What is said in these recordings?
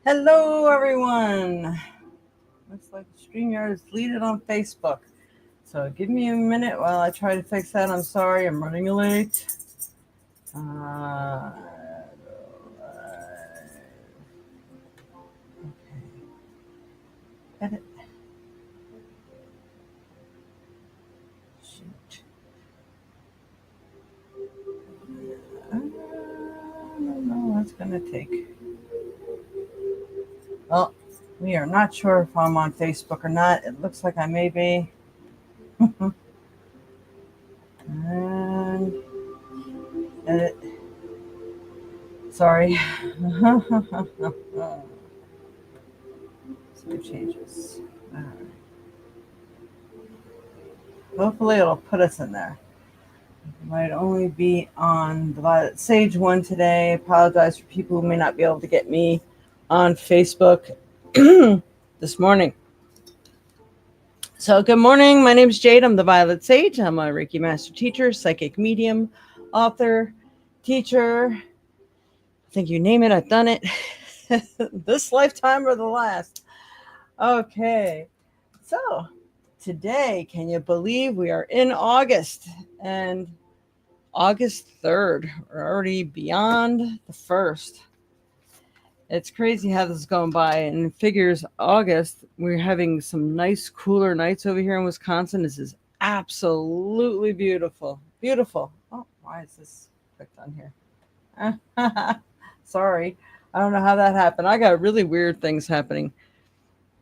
Hello, everyone. Looks like StreamYard is deleted on Facebook. So give me a minute while I try to fix that. I'm sorry, I'm running late. Edit. Shoot. I don't know what it's going to take. Well, we are not sure if I'm on Facebook or not. It looks like I may be. And edit. Sorry. Save changes. All right. Hopefully, it'll put us in there. Might only be on the Violet Sage one today. Apologize for people who may not be able to get me on Facebook this morning. So, good morning. My name is Jade. I'm the Violet Sage. I'm a Reiki Master Teacher, Psychic Medium, author, teacher. I think you name it, I've done it. This lifetime or the last. Okay. So, today, can you believe we are in August? And August 3rd. We're already beyond the 1st. It's crazy how this is going by. And figures August, we're having some nice, cooler nights over here in Wisconsin. This is absolutely beautiful. Beautiful. Oh, why is this clicked on here? Sorry. I don't know how that happened. I got really weird things happening.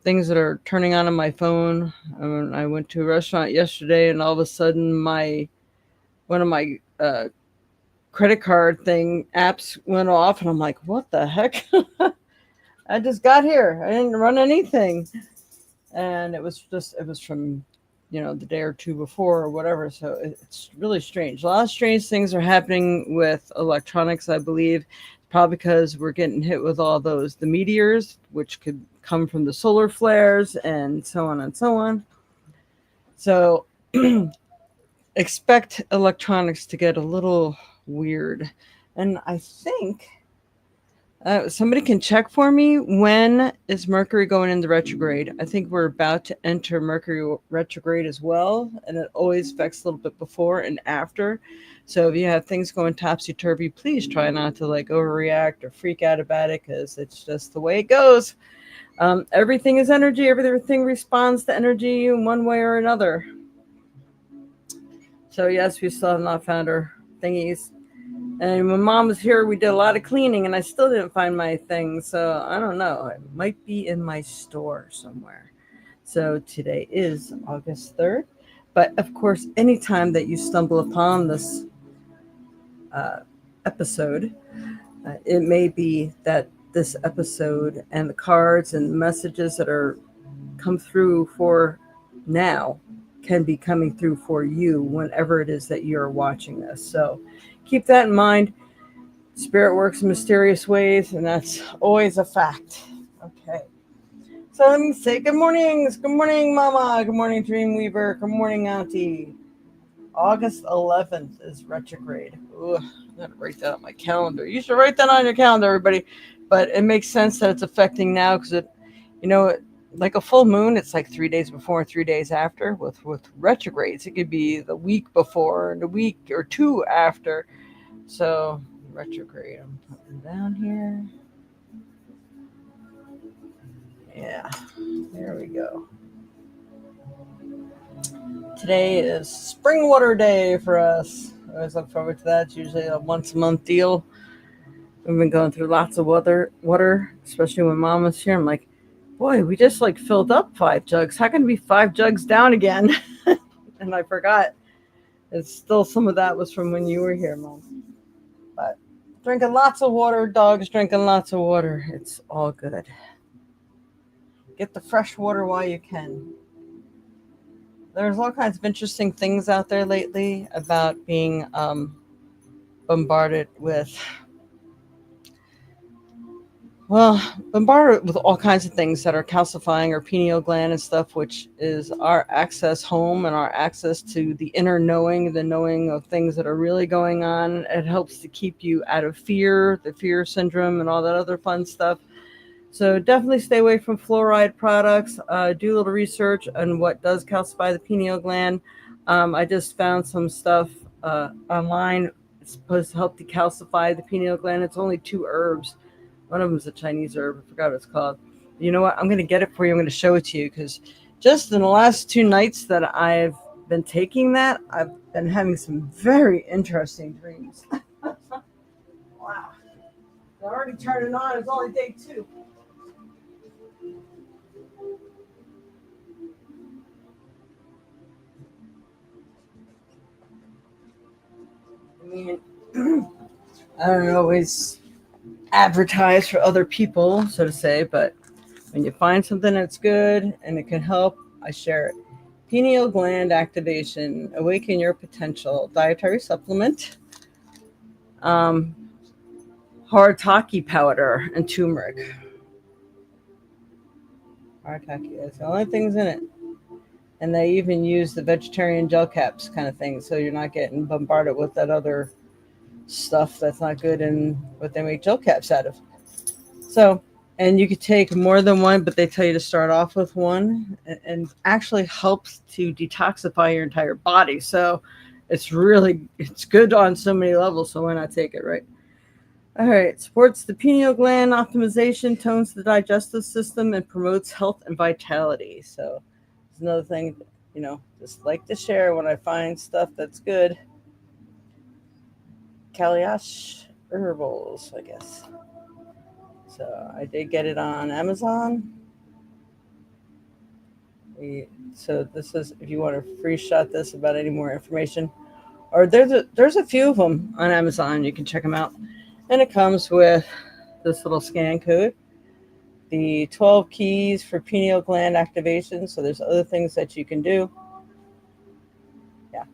Things that are turning on my phone. I went to a restaurant yesterday and all of a sudden one of my credit card thing apps went off and I'm like, what the heck? I just got here. I didn't run anything. And it was from, the day or two before or whatever. So it's really strange. A lot of strange things are happening with electronics, I believe. Probably because we're getting hit with all the meteors, which could come from the solar flares and so on and so on. So expect electronics to get a little weird. And I think somebody can check for me, when is Mercury going into retrograde? I think we're about to enter Mercury retrograde as well, and it always affects a little bit before and after. So if you have things going topsy-turvy, please try not to overreact or freak out about it, because it's just the way it goes. Everything is energy. Everything responds to energy in one way or another. So yes, we still have not found our thingies. And when Mom was here, we did a lot of cleaning, and I still didn't find my thing. So I don't know. It might be in my store somewhere. So today is August 3rd. But of course, anytime that you stumble upon this episode, it may be that this episode and the cards and messages that are come through for now can be coming through for you whenever it is that you're watching this. So keep that in mind. Spirit works in mysterious ways, and that's always a fact. Okay. So let me say good mornings. Good morning, Mama. Good morning, Dreamweaver. Good morning, Auntie. August 11th is retrograde. Ooh, I gotta write that on my calendar. You should write that on your calendar, everybody. But it makes sense that it's affecting now, because like a full moon, it's like 3 days before and 3 days after. With retrogrades, it could be the week before and a week or two after. So retrograde, I'm putting down here. Yeah, there we go. Today is spring water day for us. I always look forward to that. It's usually a once a month deal. We've been going through lots of water, especially when Mom was here. I'm like, boy, we just filled up 5 jugs. How can it be 5 jugs down again? And I forgot. It's still, some of that was from when you were here, Mom. But drinking lots of water, dogs drinking lots of water. It's all good. Get the fresh water while you can. There's all kinds of interesting things out there lately about being bombarded with all kinds of things that are calcifying our pineal gland and stuff, which is our access home and our access to the inner knowing, the knowing of things that are really going on. It helps to keep you out of fear, the fear syndrome, and all that other fun stuff. So definitely stay away from fluoride products. Do a little research on what does calcify the pineal gland. I just found some stuff online. It's supposed to help decalcify the pineal gland. It's only 2 herbs. One of them is a Chinese herb. I forgot what it's called. You know what? I'm going to get it for you. I'm going to show it to you because just in the last 2 nights that I've been taking that, I've been having some very interesting dreams. Wow. I already turned it on. It's only day 2. I mean, I don't always advertise for other people, so to say, but when you find something that's good and it can help, I share it. Pineal gland activation, awaken your potential, dietary supplement, um, haritaki powder, and turmeric. Haritaki, that's the only things in it. And they even use the vegetarian gel caps kind of thing, so you're not getting bombarded with that other stuff that's not good and what they make gel caps out of. So, and you could take more than one, but they tell you to start off with one, and actually helps to detoxify your entire body. So, it's good on so many levels. So why not take it, right? All right, supports the pineal gland optimization, tones the digestive system, and promotes health and vitality. So, it's another thing, just like to share when I find stuff that's good. Kaliash Herbals, I guess. So I did get it on Amazon. So this is if you want to free shot this about any more information, or there's a few of them on Amazon. You can check them out, and it comes with this little scan code, the 12 keys for pineal gland activation. So there's other things that you can do. Yeah,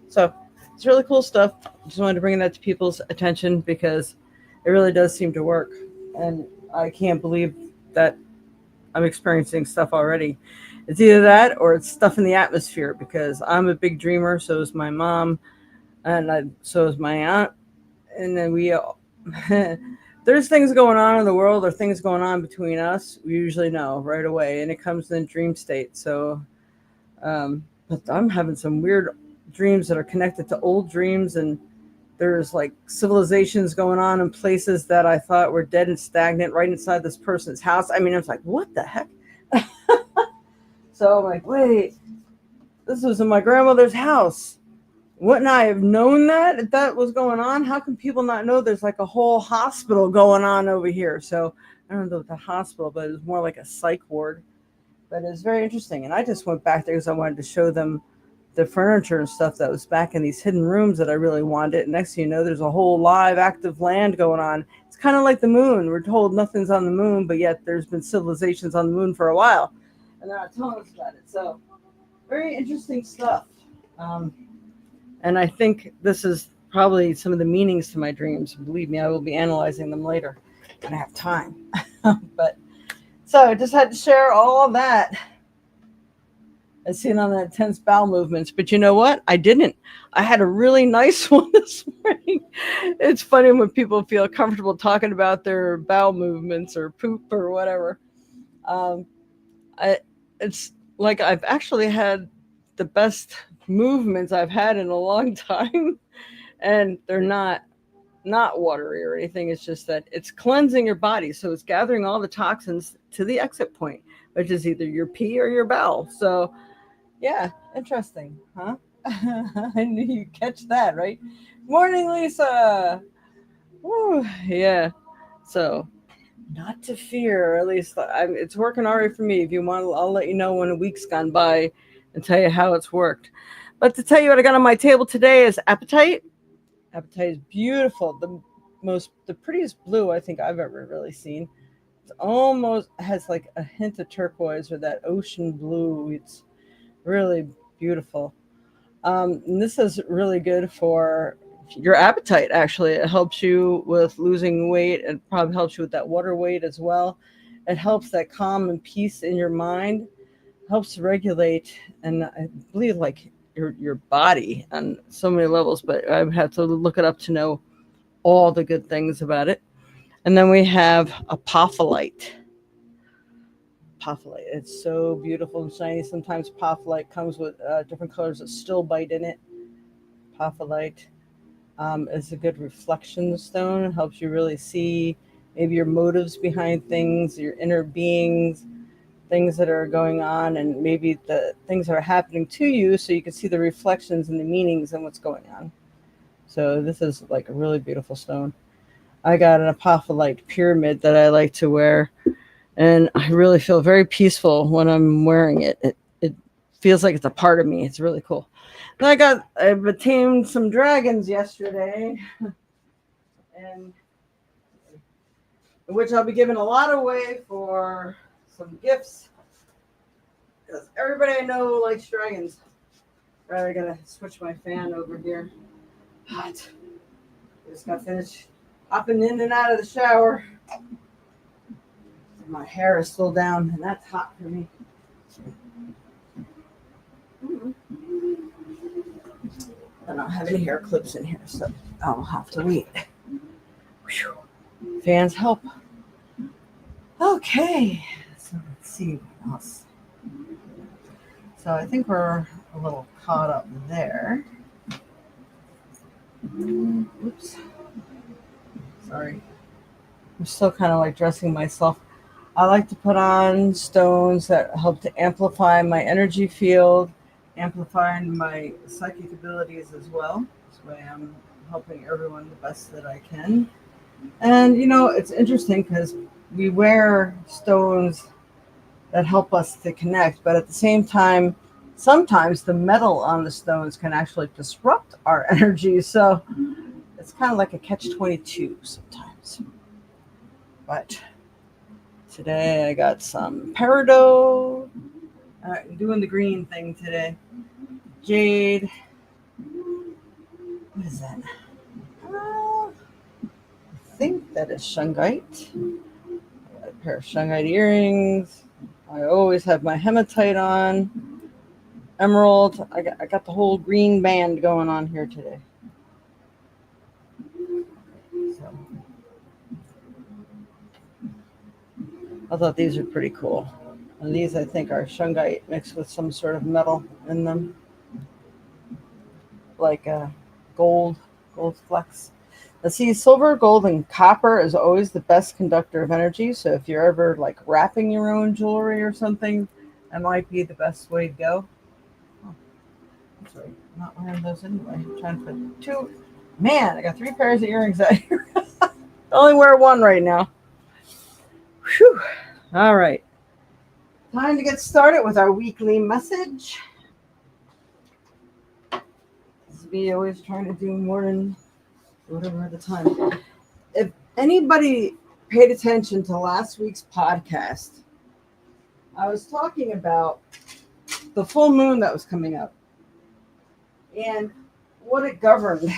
so it's really cool stuff. Just wanted to bring that to people's attention because it really does seem to work, and I can't believe that I'm experiencing stuff already. It's either that or it's stuff in the atmosphere because I'm a big dreamer. So is my mom, and so is my aunt. And then we all, there's things going on in the world or things going on between us. We usually know right away, and it comes in dream state. So, but I'm having some weird dreams that are connected to old dreams, and there's like civilizations going on in places that I thought were dead and stagnant right inside this person's house. I mean, I was like, what the heck? So I'm like, wait, this was in my grandmother's house. Wouldn't I have known that if that was going on? How can people not know there's like a whole hospital going on over here? So I don't know the hospital, but it was more like a psych ward. But it was very interesting. And I just went back there because I wanted to show them the furniture and stuff that was back in these hidden rooms that I really wanted. And next thing you know, there's a whole live active land going on. It's kind of like the moon. We're told nothing's on the moon, but yet there's been civilizations on the moon for a while. And they're not telling us about it. So very interesting stuff. And I think this is probably some of the meanings to my dreams. Believe me, I will be analyzing them later when I have time. But so I just had to share all of that. I seen on the intense bowel movements, but you know what? I didn't. I had a really nice one this morning. It's funny when people feel comfortable talking about their bowel movements or poop or whatever. Um, it's like I've actually had the best movements I've had in a long time, and they're not watery or anything. It's just that it's cleansing your body, so it's gathering all the toxins to the exit point, which is either your pee or your bowel. So yeah, interesting, huh? I knew you'd catch that, right? Morning, Lisa. Woo, yeah. So not to fear, or at least it's working all right for me. If you want, I'll let you know when a week's gone by and tell you how it's worked. But to tell you what I got on my table today is apatite. Apatite is beautiful. The prettiest blue I think I've ever really seen. It's almost has like a hint of turquoise or that ocean blue. It's really beautiful. And this is really good for your appetite. Actually, it helps you with losing weight. It probably helps you with that water weight as well. It helps that calm and peace in your mind. Helps regulate, and I believe like your body on so many levels. But I would have to look it up to know all the good things about it. And then we have apophyllite. apophyllite. It's so beautiful and shiny. Sometimes apophyllite comes with different colors of stilbite in it. Apophyllite is a good reflection stone. It helps you really see maybe your motives behind things, your inner beings, things that are going on, and maybe the things that are happening to you, so you can see the reflections and the meanings and what's going on. So this is like a really beautiful stone. I got an apophyllite pyramid that I like to wear, and I really feel very peaceful when I'm wearing it. It feels like it's a part of me. It's really cool. And I tamed some dragons yesterday, and which I'll be giving a lot away for some gifts, because everybody I know likes dragons. Right, I gotta switch my fan over here. Hot. Just got finished hopping in and out of the shower. My hair is still down, and that's hot for me. I don't have any hair clips in here, so I'll have to wait. Whew. Fans help. Okay, so let's see what else. So I think we're a little caught up there. Oops. Sorry. I'm still kind of like dressing myself. I like to put on stones that help to amplify my energy field, amplifying my psychic abilities as well. This way I'm helping everyone the best that I can. And, it's interesting because we wear stones that help us to connect, but at the same time, sometimes the metal on the stones can actually disrupt our energy. So it's kind of like a catch-22 sometimes. But today I got some peridot. I'm doing the green thing today. Jade. What is that? I think that is shungite. I got a pair of shungite earrings. I always have my hematite on. Emerald. I got the whole green band going on here today. So I thought these are pretty cool. And these, I think, are shungite mixed with some sort of metal in them, like gold flecks. Let's see, silver, gold, and copper is always the best conductor of energy. So if you're ever like wrapping your own jewelry or something, that might be the best way to go. Oh, I'm sorry, I'm not wearing those anyway. I'm trying to put two. Man, I got 3 pairs of earrings out here. I only wear one right now. Whew. All right. Time to get started with our weekly message. This is me always trying to do more than whatever at the time. If anybody paid attention to last week's podcast, I was talking about the full moon that was coming up and what it governed. In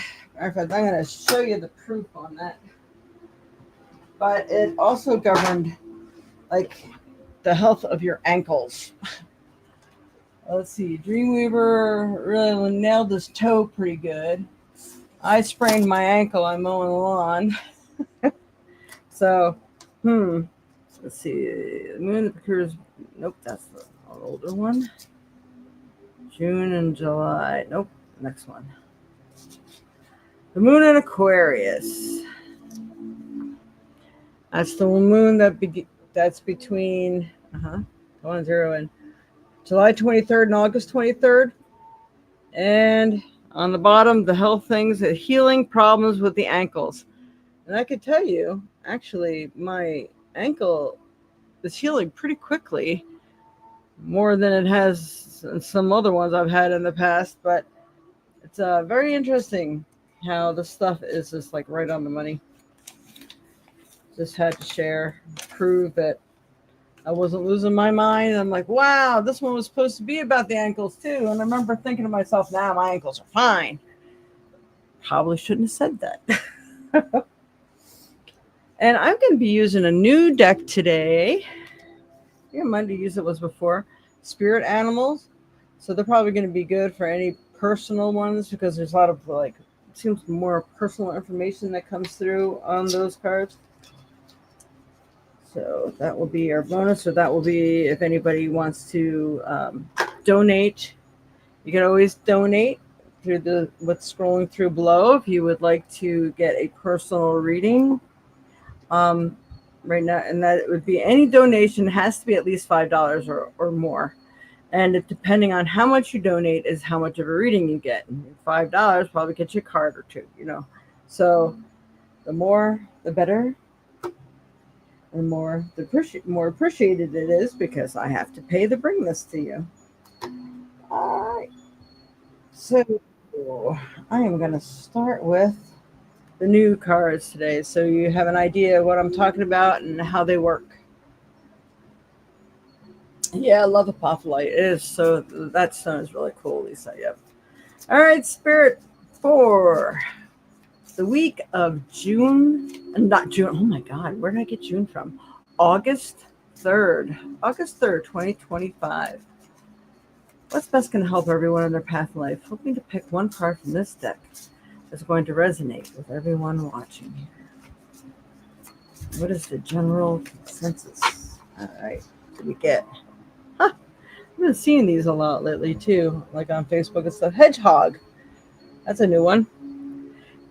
fact, I'm going to show you the proof on that. But it also governed like the health of your ankles. Let's see, Dreamweaver really nailed his toe pretty good. I sprained my ankle. I'm mowing the lawn. So, let's see. The moon occurs. Nope, that's the older one. June and July. Nope, next one. The moon in Aquarius. That's the moon that's between 0 and July 23rd and August 23rd. And on the bottom, the health things, the healing problems with the ankles. And I could tell you, actually, my ankle is healing pretty quickly, more than it has some other ones I've had in the past. But it's very interesting how the stuff is just like right on the money. Just had to share, prove that I wasn't losing my mind. I'm like, wow, this one was supposed to be about the ankles too. And I remember thinking to myself, nah, my ankles are fine. Probably shouldn't have said that. And I'm going to be using a new deck today. I might have used it was before. Spirit animals. So they're probably going to be good for any personal ones because there's a lot of like, it seems more personal information that comes through on those cards. So that will be our bonus, or that will be if anybody wants to donate. You can always donate through the what's scrolling through below if you would like to get a personal reading. Um, right now, and that would be any donation has to be at least $5 or more. And depending on how much you donate is how much of a reading you get. $5 probably gets you a card or two. So the more, the better, and more appreciated it is because I have to pay to bring this to you. All right. So I am going to start with the new cards today, so you have an idea of what I'm talking about and how they work. Yeah, I love apophyllite. It is so that stone is really cool, Lisa. Yep. All right, Spirit for the week of June, not June. Oh my God, where did I get June from? August 3rd, 2025. What's best going to help everyone in their path in life? Hoping to pick one card from this deck that's going to resonate with everyone watching here. What is the general consensus? All right, what do we get? Huh, I've been seeing these a lot lately too, like on Facebook and stuff. Hedgehog. That's a new one.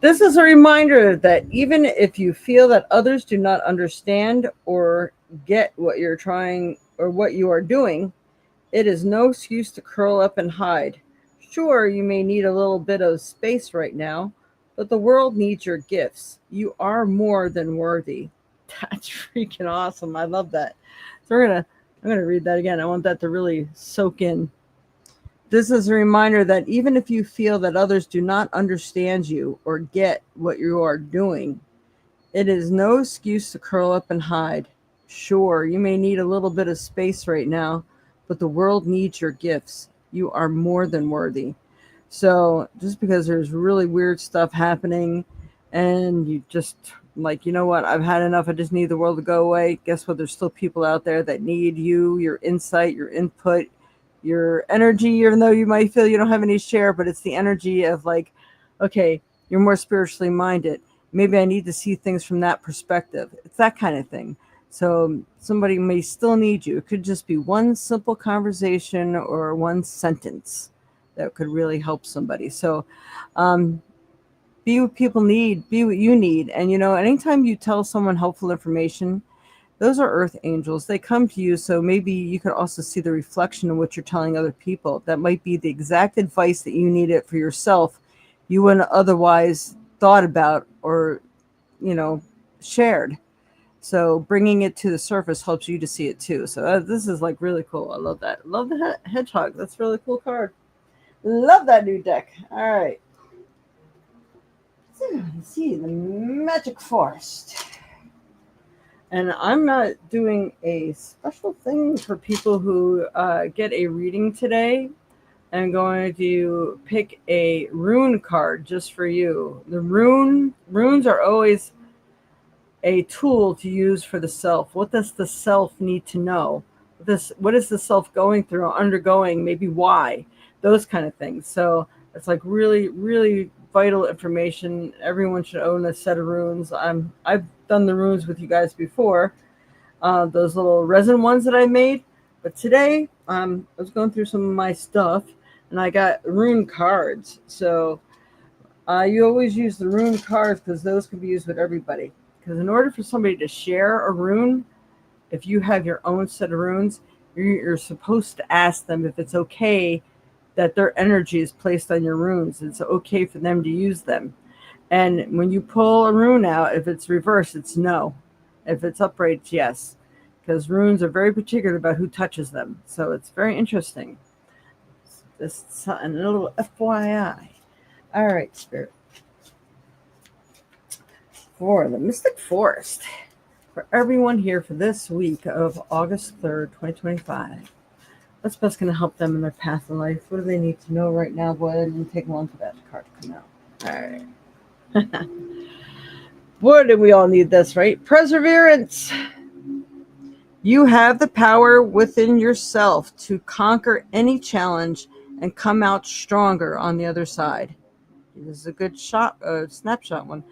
This is a reminder that even if you feel that others do not understand or get what you're trying or what you are doing, it is no excuse to curl up and hide. Sure, you may need a little bit of space right now, but the world needs your gifts. You are more than worthy. That's freaking awesome. I love that. So I'm gonna read that again. I want that to really soak in. This is a reminder that even if you feel that others do not understand you or get what you are doing, it is no excuse to curl up and hide. Sure, you may need a little bit of space right now, but the world needs your gifts. You are more than worthy. So just because there's really weird stuff happening and you just like, you know what, I've had enough. I just need the world to go away. Guess what? There's still people out there that need you, your insight, your input, your energy, even though you might feel you don't have any share, but it's the energy of like, okay, you're more spiritually minded. Maybe I need to see things from that perspective. It's that kind of thing. So somebody may still need you. It could just be one simple conversation or one sentence that could really help somebody. So be what people need, be what you need. And, anytime you tell someone helpful information, those are earth angels. They come to you. So maybe you could also see the reflection of what you're telling other people. That might be the exact advice that you needed for yourself. You wouldn't otherwise thought about or, shared. So bringing it to the surface helps you to see it too. So this is like really cool. I love that. Love the hedgehog. That's a really cool card. Love that new deck. All right. So let's see the Magic Forest. And I'm not doing a special thing for people who get a reading today. I'm going to pick a rune card just for you. The runes are always a tool to use for the self. What does the self need to know? What is the self going through, undergoing, maybe why? Those kind of things. So it's like really, really vital information. Everyone should own a set of runes. I've done the runes with you guys before, those little resin ones that I made. But today, I was going through some of my stuff, and I got rune cards. So you always use the rune cards because those can be used with everybody. Because in order for somebody to share a rune, if you have your own set of runes, you're supposed to ask them if it's okay that their energy is placed on your runes. It's okay for them to use them. And when you pull a rune out, if it's reversed, it's no. If it's upright, it's yes. Because runes are very particular about who touches them. So it's very interesting. Just a little FYI. All right, Spirit. For the Mystic Forest. For everyone here for this week of August 3rd, 2025. What's best going to help them in their path in life? What do they need to know right now? Go ahead and take one for that card to come out. All right. Boy, do we all need this, right? Perseverance. You have the power within yourself to conquer any challenge and come out stronger on the other side. This is a good snapshot one.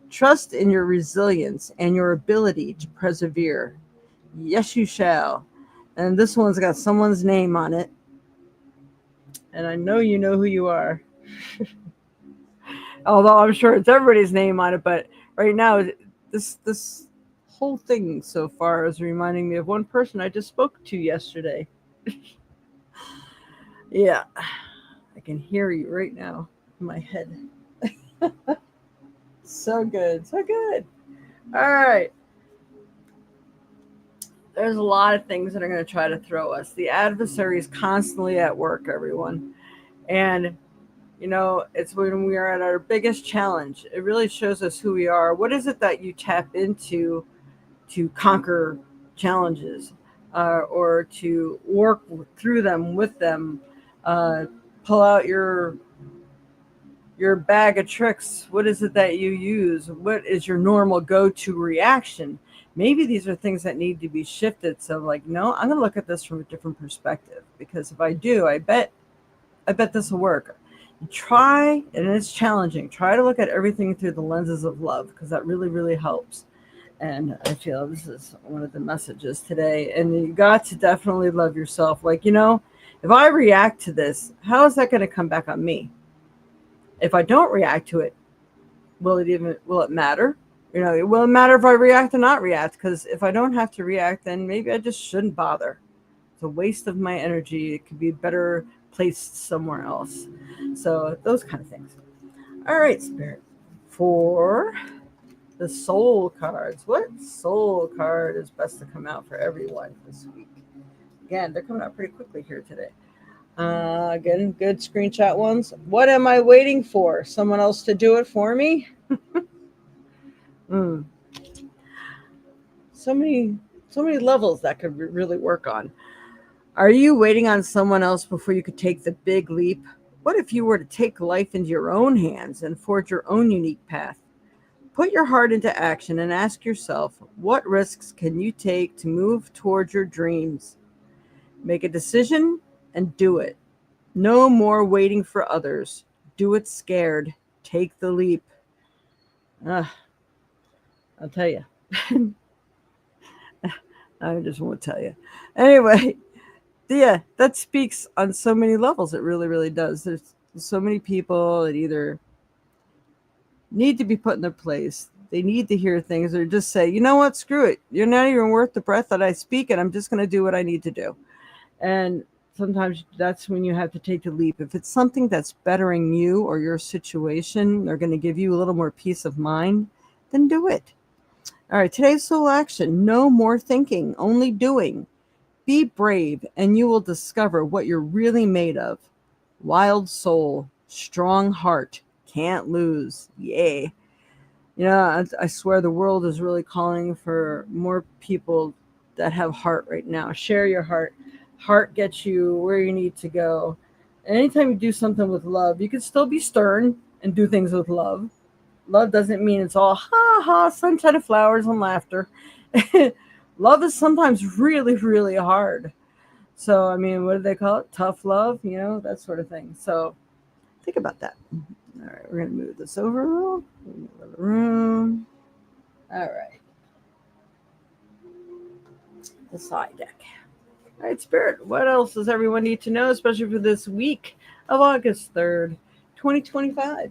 Trust in your resilience and your ability to persevere. Yes, you shall. And this one's got someone's name on it. And I know you know who you are. Although I'm sure it's everybody's name on it, but right now this whole thing so far is reminding me of one person I just spoke to yesterday. Yeah, I can hear you right now in my head. So good, so good. All right, there's a lot of things that are going to try to throw us. The adversary is constantly at work, everyone, and it's when we are at our biggest challenge. It really shows us who we are. What is it that you tap into to conquer challenges, or to work through them with them? Uh, Pull out your bag of tricks. What is it that you use? What is your normal go-to reaction? Maybe these are things that need to be shifted. So, like, no, I'm going to look at this from a different perspective, because if I do, I bet this will work. Try, and it's challenging. Try to look at everything through the lenses of love, because that really, really helps. And I feel this is one of the messages today. And you got to definitely love yourself. Like, if I react to this, how is that going to come back on me? If I don't react to it, will it matter? Will it matter if I react or not react? Because if I don't have to react, then maybe I just shouldn't bother. It's a waste of my energy. It could be better placed somewhere else. So those kind of things. All right, Spirit. For the soul cards, what soul card is best to come out for everyone this week? Again, they're coming out pretty quickly here today. Again, good screenshot ones. What am I waiting for? Someone else to do it for me? mm. So many levels that could really work on. Are you waiting on someone else before you could take the big leap? What if you were to take life into your own hands and forge your own unique path? Put your heart into action and ask yourself, what risks can you take to move towards your dreams? Make a decision and do it. No more waiting for others. Do it scared. Take the leap. I'll tell you. I just won't tell you. Anyway, yeah, that speaks on so many levels. It really, really does. There's so many people that either need to be put in their place. They need to hear things, or just say, you know what, screw it. You're not even worth the breath that I speak, and I'm just going to do what I need to do. And sometimes that's when you have to take the leap. If it's something that's bettering you or your situation, or going to give you a little more peace of mind, then do it. All right, today's soul action: no more thinking, only doing. Be brave, and you will discover what you're really made of. Wild soul, strong heart, can't lose. Yay. I swear the world is really calling for more people that have heart right now. Share your heart. Heart gets you where you need to go. And anytime you do something with love, you can still be stern and do things with love. Love doesn't mean it's all ha ha, sunshine and flowers and laughter. Love is sometimes really, really hard. So, I mean, what do they call it? Tough love, that sort of thing. So, think about that. All right, we're going to move this over. The room. All right. The side deck. All right, Spirit, what else does everyone need to know, especially for this week of August 3rd, 2025?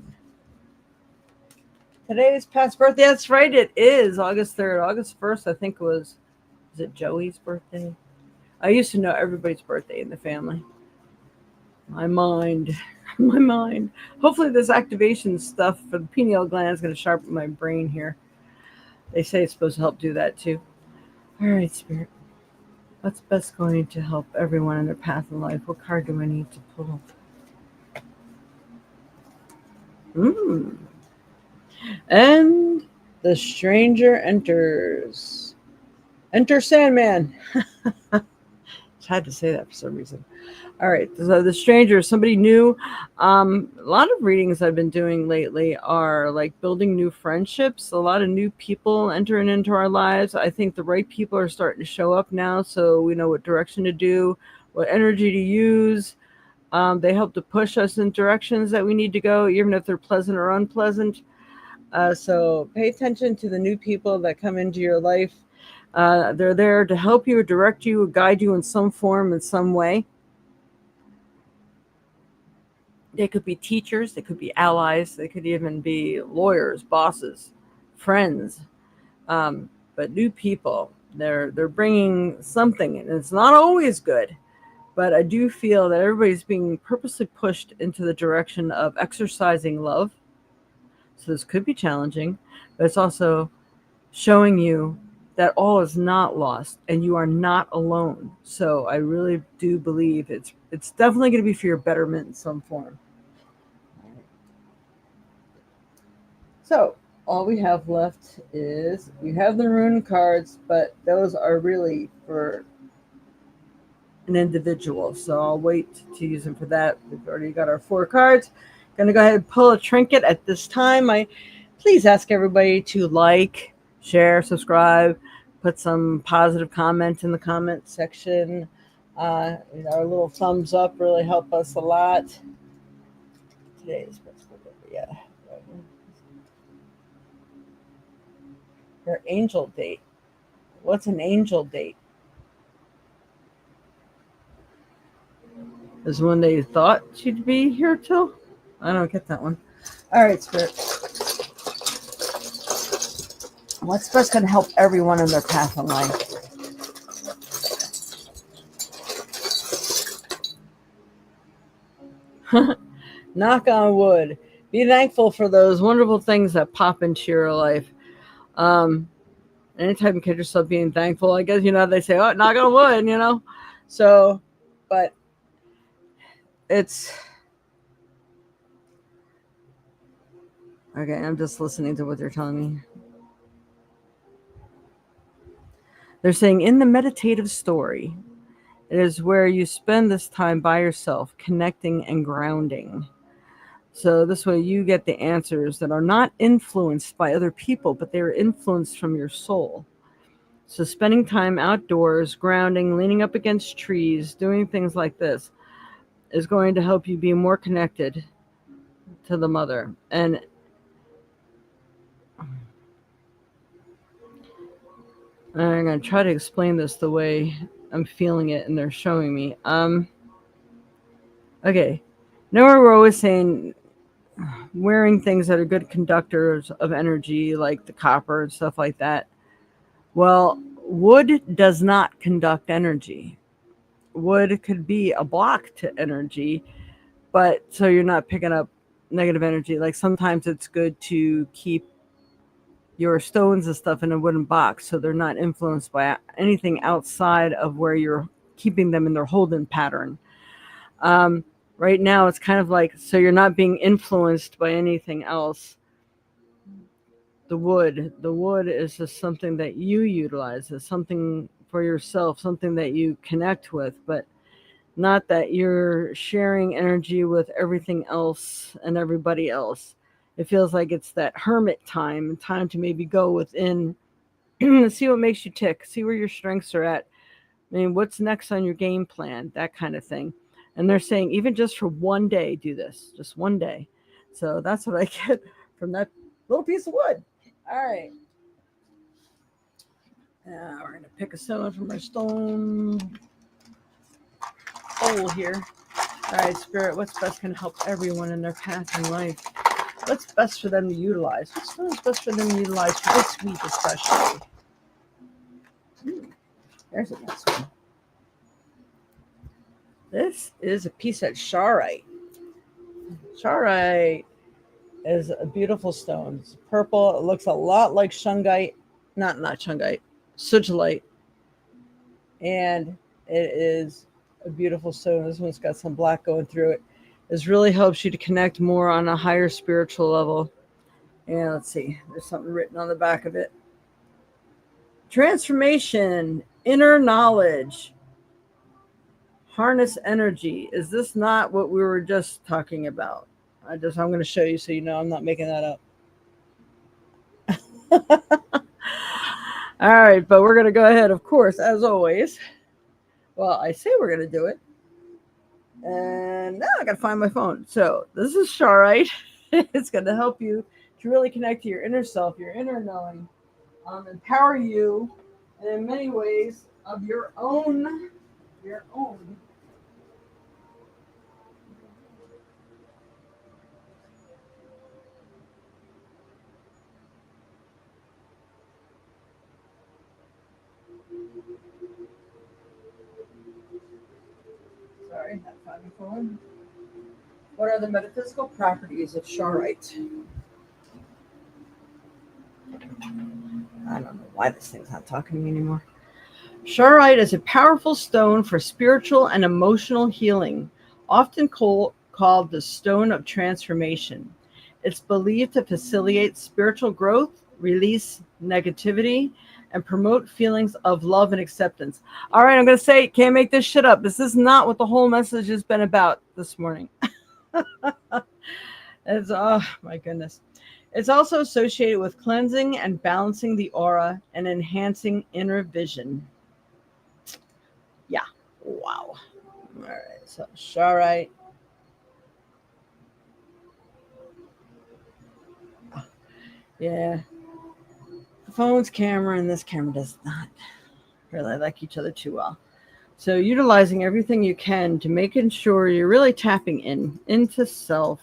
Today's past birthday. That's right, it is August 3rd. August 1st, I think, is it Joey's birthday? I used to know everybody's birthday in the family. My mind. Hopefully this activation stuff for the pineal gland is going to sharpen my brain here. They say it's supposed to help do that too. All right, Spirit. What's best going to help everyone in their path in life? What card do I need to pull? And the stranger enters. Enter Sandman. Just had to say that for some reason. All right, so the stranger, somebody new. A lot of readings I've been doing lately are like building new friendships. A lot of new people entering into our lives. I think the right people are starting to show up now, so we know what direction to do, what energy to use. They help to push us in directions that we need to go, even if they're pleasant or unpleasant. So pay attention to the new people that come into your life. They're there to help you, direct you, guide you in some form, in some way. They could be teachers, they could be allies, they could even be lawyers, bosses, friends, but new people. They're bringing something, and it's not always good. But I do feel that everybody's being purposely pushed into the direction of exercising love. So this could be challenging, but it's also showing you that all is not lost and you are not alone. So I really do believe it's definitely going to be for your betterment in some form. So all we have left is we have the rune cards, but those are really for an individual. So I'll wait to use them for that. We've already got our 4 cards. Going to go ahead and pull a trinket at this time. I please ask everybody to like, share, subscribe, put some positive comment in the comment section. Our little thumbs up really help us a lot. Today's yeah. Your angel date. What's an angel date? Is when they thought she'd be here till? I don't get that one. All right, Spirit. What's best going to help everyone in their path in life? Knock on wood. Be thankful for those wonderful things that pop into your life. Anytime you catch yourself being thankful, I guess, they say, oh, knock on wood, So, but it's... Okay, I'm just listening to what they're telling me. They're saying in the meditative story, it is where you spend this time by yourself, connecting and grounding. So this way you get the answers that are not influenced by other people, but they're influenced from your soul. So spending time outdoors, grounding, leaning up against trees, doing things like this is going to help you be more connected to the mother. And I'm going to try to explain this the way I'm feeling it and they're showing me. Okay. Now we're always saying wearing things that are good conductors of energy, like the copper and stuff like that. Well, wood does not conduct energy. Wood could be a block to energy, but so you're not picking up negative energy. Like sometimes it's good to keep your stones and stuff in a wooden box so they're not influenced by anything outside of where you're keeping them in their holding pattern. Right now it's kind of like, so you're not being influenced by anything else. The wood is just something that you utilize as something for yourself, something that you connect with, but not that you're sharing energy with everything else and everybody else. It feels like it's that hermit time to maybe go within, see what makes you tick, see where your strengths are at. I mean, what's next on your game plan, that kind of thing. And they're saying even just for one day, do this, just one day. So that's what I get from that little piece of wood. All right. Now we're going to pick a stone from our stone bowl here. All right, Spirit, what's best can help everyone in their path in life? What's best for them to utilize? What's best for them to utilize for this week especially? There's a nice one. This is a piece of charoite. Charoite is a beautiful stone. It's purple. It looks a lot like shungite. Not shungite. Sugilite. And it is a beautiful stone. This one's got some black going through it. This really helps you to connect more on a higher spiritual level. And let's see. There's something written on the back of it. Transformation. Inner knowledge. Harness energy. Is this not what we were just talking about? I'm going to show you so you know I'm not making that up. All right, but we're going to go ahead, of course, as always. Well, I say we're going to do it. And now I got to find my phone. So this is charoite. It's going to help you to really connect to your inner self, your inner knowing, empower you and in many ways of your own. Your own. Sorry, not finding phone. What are the metaphysical properties of Sharite? I don't know why this thing's not talking to me anymore. Sharite is a powerful stone for spiritual and emotional healing, often called the stone of transformation. It's believed to facilitate spiritual growth, release negativity, and promote feelings of love and acceptance. All right, I'm going to say, can't make this shit up. This is not what the whole message has been about this morning. It's, oh my goodness. It's also associated with cleansing and balancing the aura and enhancing inner vision. Yeah. Wow. All right. So, Sharite. Yeah. The phone's camera and this camera does not really like each other too well. So, utilizing everything you can to making sure you're really tapping into self,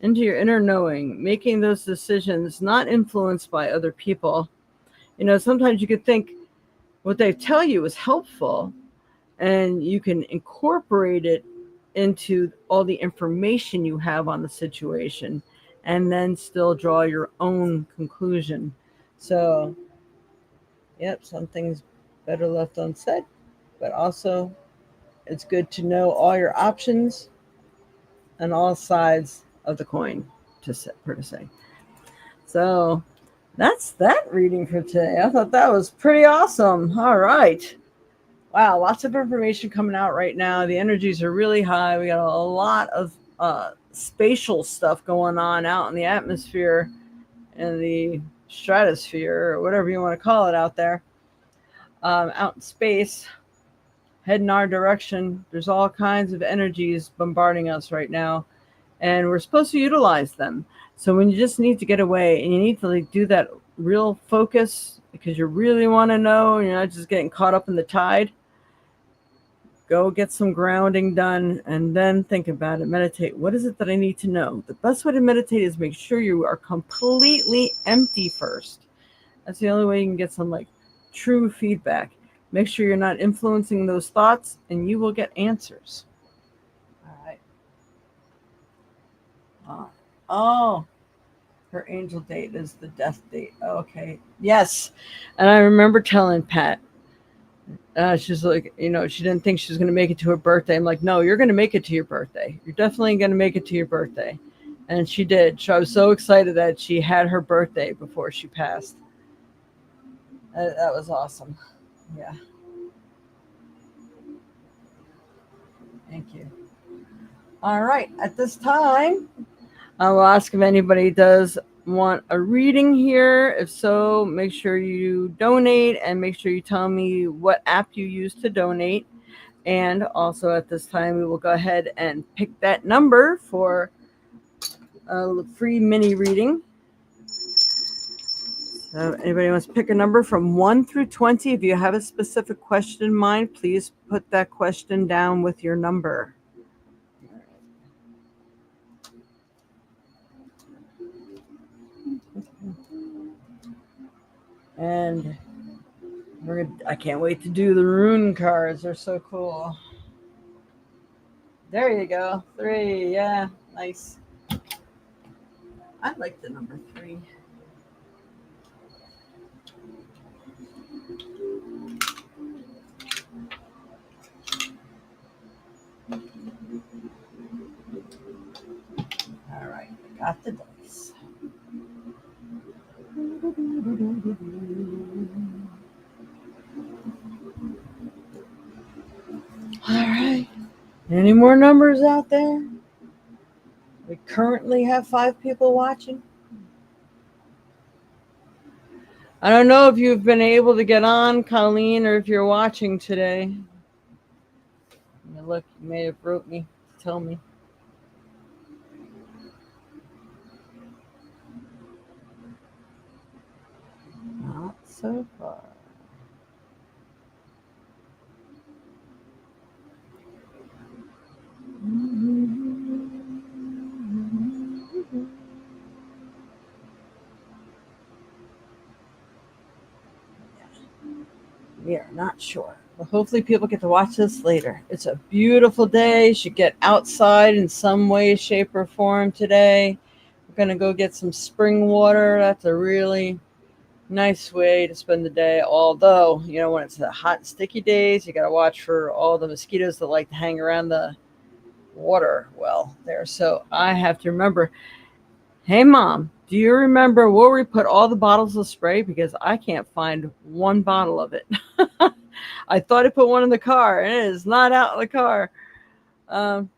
into your inner knowing, making those decisions not influenced by other people. You know, sometimes you could think what they tell you is helpful, and you can incorporate it into all the information you have on the situation and then still draw your own conclusion. So, yep, some things better left unsaid, but also it's good to know all your options and all sides of the coin, per se. So, that's that reading for today. I thought that was pretty awesome. All right. Wow, lots of information coming out right now. The energies are really high. We got a lot of spatial stuff going on out in the atmosphere and the stratosphere, or whatever you want to call it out there, out in space, heading our direction. There's all kinds of energies bombarding us right now, and we're supposed to utilize them. So when you just need to get away and you need to like do that real focus because you really want to know, you're not just getting caught up in the tide. Go get some grounding done and then think about it. Meditate. What is it that I need to know? The best way to meditate is make sure you are completely empty first. That's the only way you can get some like true feedback. Make sure you're not influencing those thoughts and you will get answers. All right. Oh, her angel date is the death date. Okay. Yes. And I remember telling Pat, she's like, you know, she didn't think she was going to make it to her birthday. I'm like, no, you're going to make it to your birthday. You're definitely going to make it to your birthday. And she did. So I was so excited that she had her birthday before she passed. That was awesome. Yeah. Thank you. All right. At this time, I will ask if anybody does want a reading here. If so, make sure you donate and make sure you tell me what app you use to donate. And also at this time, we will go ahead and pick that number for a free mini reading. So anybody wants to pick a number from 1 through 20? If you have a specific question in mind, please put that question down with your number. And I can't wait to do the rune cards. They're so cool. There you go. 3. Yeah, nice. I like the number 3. All right, I got the dice. All right. Any more numbers out there? We currently have 5 people watching. I don't know if you've been able to get on, Colleen, or if you're watching today. Look, you may have wrote me to tell me. Not so far. We are not sure. But hopefully people get to watch this later. It's a beautiful day. You should get outside in some way, shape, or form today. We're going to go get some spring water. That's a really nice way to spend the day. Although, when it's the hot, sticky days, you got to watch for all the mosquitoes that like to hang around the water well there. So I have to remember, hey, Mom, do you remember where we put all the bottles of spray? Because I can't find one bottle of it. I thought I put one in the car, and it is not out in the car. Um,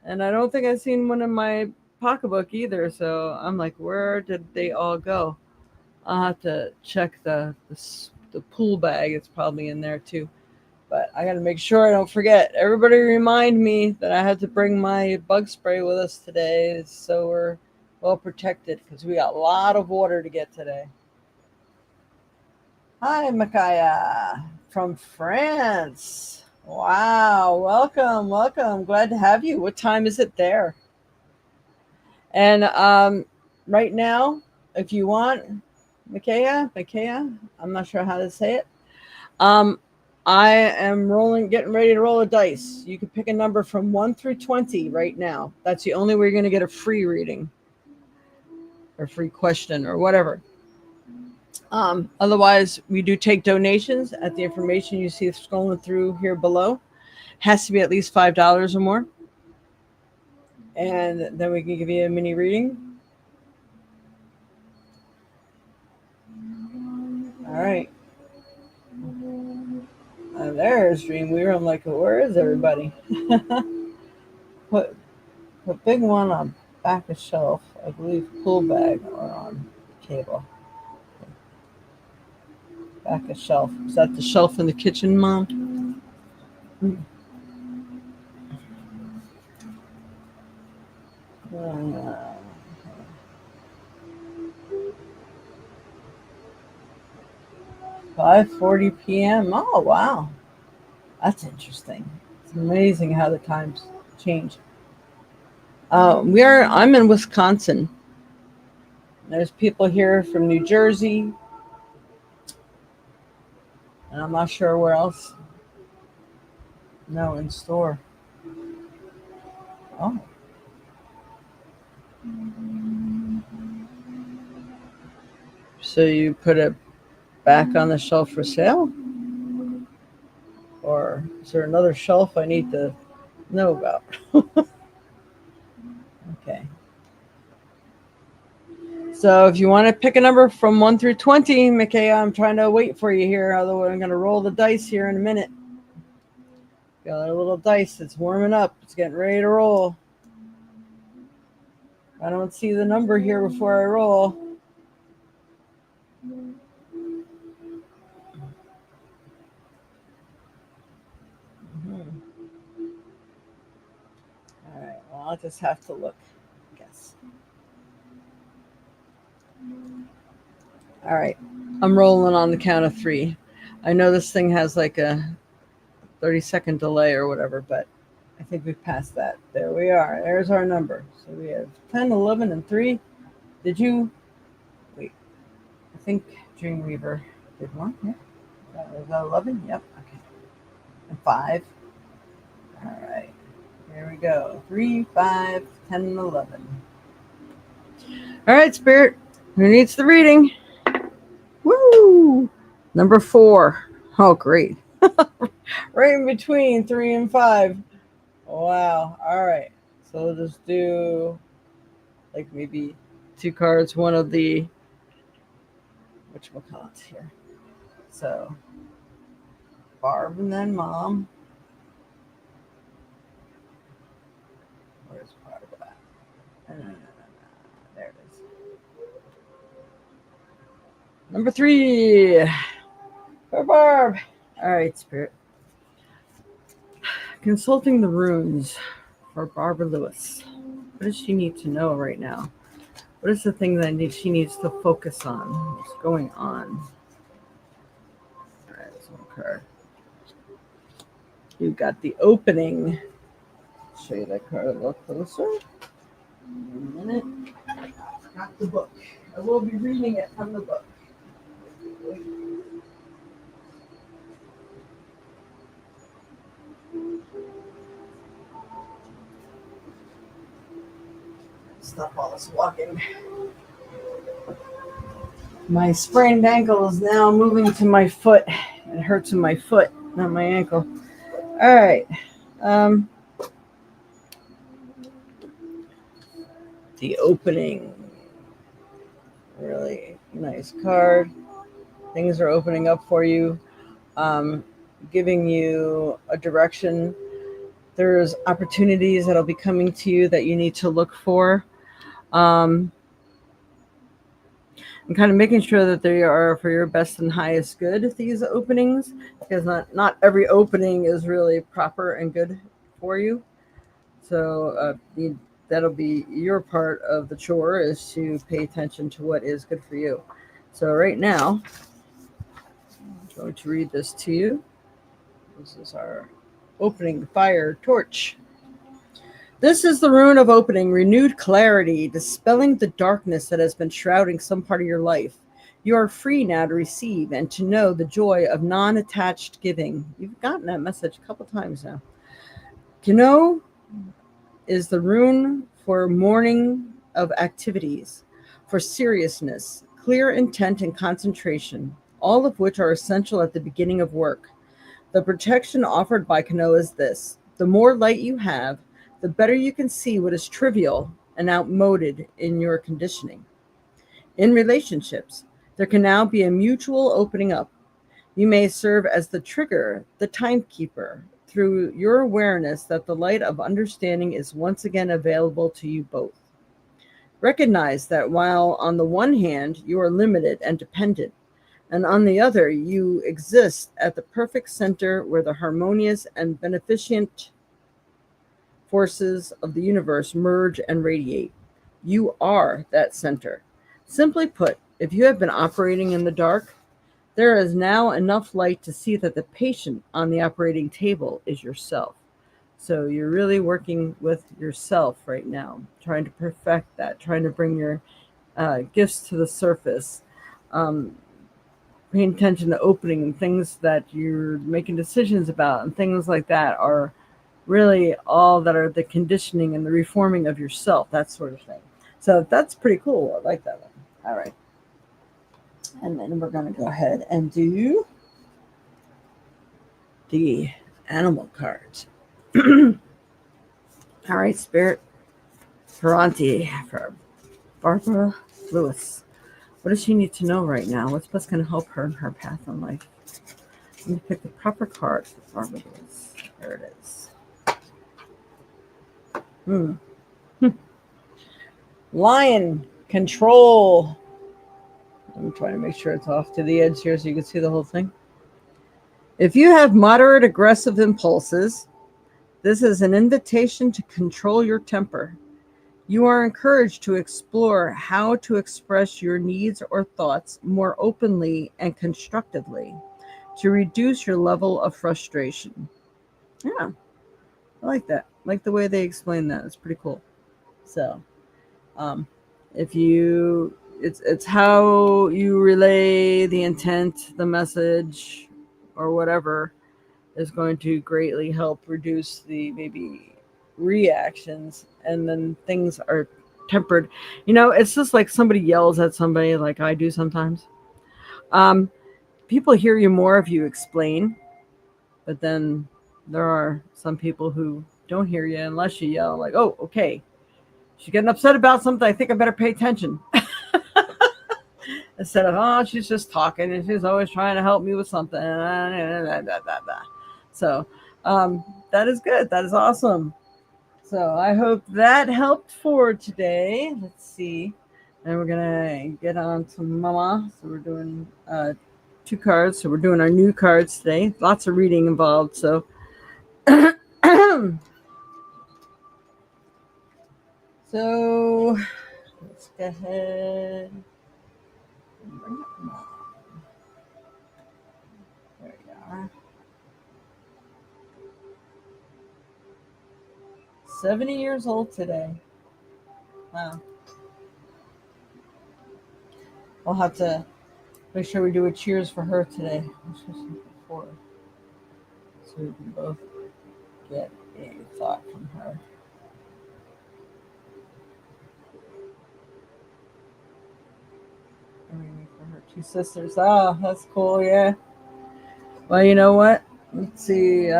and I don't think I've seen one in my pocketbook either. So I'm like, where did they all go? I'll have to check the pool bag. It's probably in there too. But I got to make sure I don't forget. Everybody remind me that I have to bring my bug spray with us today so we're well protected because we got a lot of water to get today. Hi, Micaiah from France. Wow, welcome, welcome. Glad to have you. What time is it there? And right now, if you want, Micaiah, I'm not sure how to say it. Um, I am getting ready to roll a dice. You can pick a number from 1 through 20 right now. That's the only way you're going to get a free reading or free question or whatever. Otherwise, we do take donations at the information you see scrolling through here below. Has to be at least $5 or more. And then we can give you a mini reading. All right. There's Dreamweaver. I'm like, where is everybody? Put big one on back of shelf. I believe pool bag or on cable. Back of shelf. Is that the shelf in the kitchen, Mom? 5:40 p.m. Oh wow, that's interesting. It's amazing how the times change. I'm in Wisconsin. There's people here from New Jersey, and I'm not sure where else. No, in store. Oh. So you put it back on the shelf for sale? Or is there another shelf I need to know about? Okay. So if you want to pick a number from 1 through 20, Micaiah, I'm trying to wait for you here. Otherwise, I'm going to roll the dice here in a minute. Got a little dice. It's warming up. It's getting ready to roll. I don't see the number here before I roll. All right. Well, I'll just have to look, I guess. All right. I'm rolling on the count of 3. I know this thing has like a 30-second delay or whatever, but I think we've passed that. There we are. There's our number. So we have 10, 11, and 3. Did you? Wait. I think Dreamweaver did one. Yeah. Was that 11? Yep. Okay. And 5. All right. Here we go. 3, 5, 10, and 11. All right, Spirit. Who needs the reading? Woo! Number 4. Oh, great. Right in between 3 and 5. Wow. All right. So we'll just do like maybe 2 cards, one of the whatchamacallits here. So Barb and then Mom. Where's Barb at? No. There it is. Number 3 for Barb. All right, Spirit. Consulting the runes for Barbara Lewis. What does she need to know right now? What is the thing that she needs to focus on? What's going on? All right, this one card. You've got the opening. Show you that card a little closer. In a minute. I've got the book. I will be reading it from the book. up while I was walking. My sprained ankle is now moving to my foot. It hurts in my foot, not my ankle. All right. The opening. Really nice card. Things are opening up for you, giving you a direction. There's opportunities that'll be coming to you that you need to look for. And kind of making sure that they are for your best and highest good, these openings, because not every opening is really proper and good for you. So that'll be your part of the chore, is to pay attention to what is good for you. So right now, I'm going to read this to you. This is our opening fire torch. This is the rune of opening, renewed clarity, dispelling the darkness that has been shrouding some part of your life. You are free now to receive and to know the joy of non-attached giving. You've gotten that message a couple times now. Kino is the rune for morning of activities, for seriousness, clear intent, and concentration, all of which are essential at the beginning of work. The protection offered by Kano is this: the more light you have, the better you can see what is trivial and outmoded in your conditioning. In relationships, there can now be a mutual opening up. You may serve as the trigger, the timekeeper, through your awareness that the light of understanding is once again available to you both. Recognize that while on the one hand you are limited and dependent, and on the other you exist at the perfect center where the harmonious and beneficent forces of the universe merge and radiate. You are that center. Simply put, if you have been operating in the dark, there is now enough light to see that the patient on the operating table is yourself. So you're really working with yourself right now, trying to perfect that, trying to bring your gifts to the surface, paying attention to opening and things that you're making decisions about, and things like that are really all that are the conditioning and the reforming of yourself, that sort of thing. So that's pretty cool. I like that one. All right. And then we're going to go ahead and do the animal cards. All right, Spirit. Ferranti for Barbara Lewis. What does she need to know right now? What's best going to help her in her path in life? Let me pick the proper card for Barbara Lewis. There it is. Lion control. I'm trying to make sure it's off to the edge here so you can see the whole thing. If you have moderate aggressive impulses, this is an invitation to control your temper. You are encouraged to explore how to express your needs or thoughts more openly and constructively to reduce your level of frustration. Yeah, I like that. I like the way they explain that. It's pretty cool. So, if you, it's how you relay the intent, the message, or whatever is going to greatly help reduce the maybe reactions, and then things are tempered. It's just like somebody yells at somebody, like I do sometimes. People hear you more if you explain, but then there are some people who don't hear you unless you yell, like, oh, okay, she's getting upset about something, I think I better pay attention. Instead of, oh, she's just talking and she's always trying to help me with something. So that is good. That is awesome. So I hope that helped for today. Let's see. And we're going to get on to Mama. So we're doing 2 cards. So we're doing our new cards today. Lots of reading involved. So so let's go ahead and bring up Mom. There we are. 70 years old today. Wow. We'll have to make sure we do a cheers for her today. So we can both get a thought from her. Everything for her two sisters. Ah, that's cool. Yeah. Well, you know what? Let's see.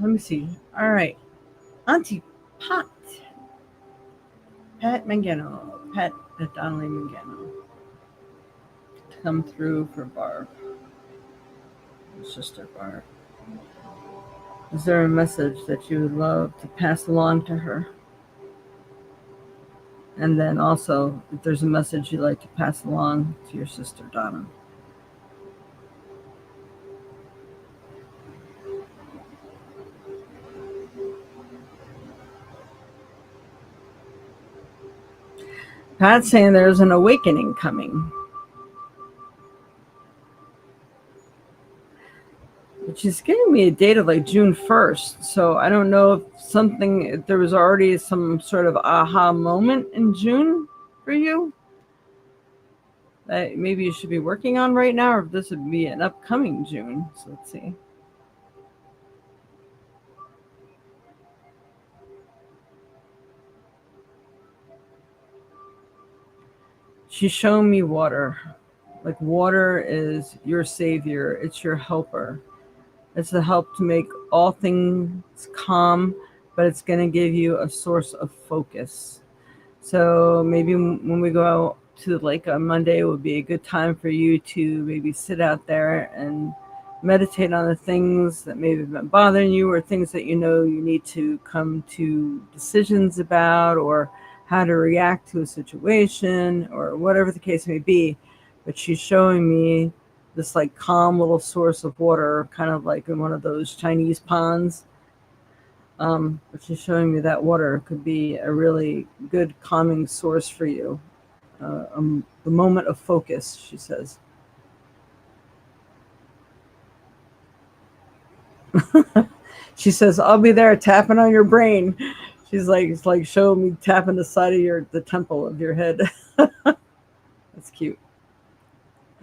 Let me see. All right. Auntie Pat Mangano. Pat Donnelly Mangano. Come through for Barb. Sister Barb. Is there a message that you would love to pass along to her? And then also, if there's a message you'd like to pass along to your sister Donna. Pat's saying there's an awakening coming. But she's giving me a date of like June 1st. So I don't know if there was already some sort of aha moment in June for you that maybe you should be working on right now, or if this would be an upcoming June. So let's see. She's showing me water. Like water is your savior. It's your helper. It's the help to make all things calm, but it's going to give you a source of focus. So maybe when we go out to the lake on Monday, it would be a good time for you to maybe sit out there and meditate on the things that maybe have been bothering you, or things that you know you need to come to decisions about, or how to react to a situation, or whatever the case may be. But she's showing me this like calm little source of water, kind of like in one of those Chinese ponds. But she's showing me that water could be a really good calming source for you. The moment of focus, she says. She says, "I'll be there tapping on your brain." She's like, it's like showing me tapping the side of the temple of your head. That's cute.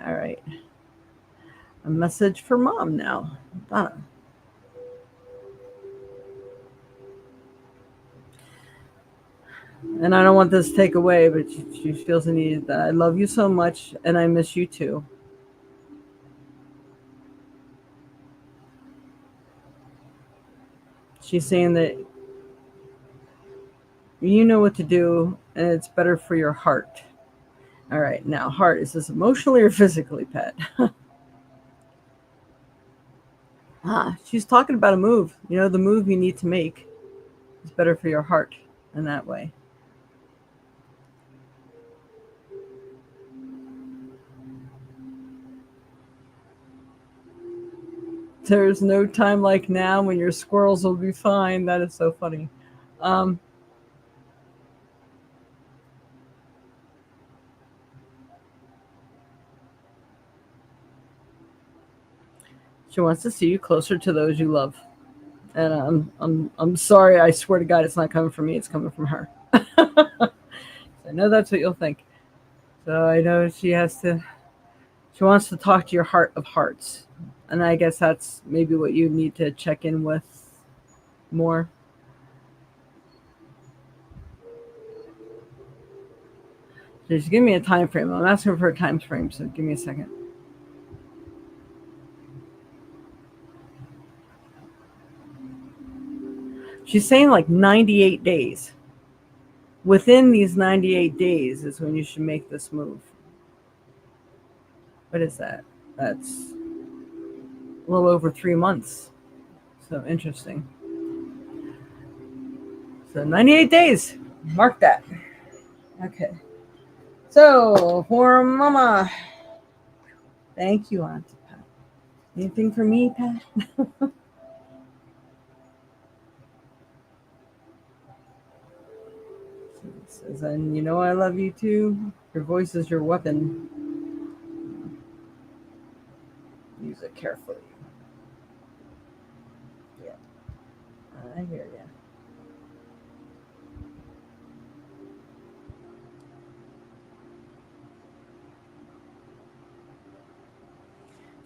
All right. A message for mom now. Donna. And I don't want this to take away, but she feels the need that I love you so much and I miss you too. She's saying that you know what to do and it's better for your heart. All right, now, heart, is this emotionally or physically, Pat? She's talking about a move. You know, the move you need to make is better for your heart in that way. There's no time like now when your squirrels will be fine. That is so funny. Um, she wants to see you closer to those you love. And I'm sorry. I swear to God, it's not coming from me. It's coming from her. I know that's what you'll think. So I know she has to. She wants to talk to your heart of hearts, and I guess that's maybe what you need to check in with more. Just give me a time frame. I'm asking for a time frame, so give me a second. She's saying like 98 days. Within these 98 days is when you should make this move. What is that? That's a little over 3 months. So interesting. So 98 days. Mark that. Okay. So for Mama, thank you, Auntie Pat. Anything for me, Pat? Says, and you know I love you too. Your voice is your weapon. Use it carefully. Yeah, I hear you.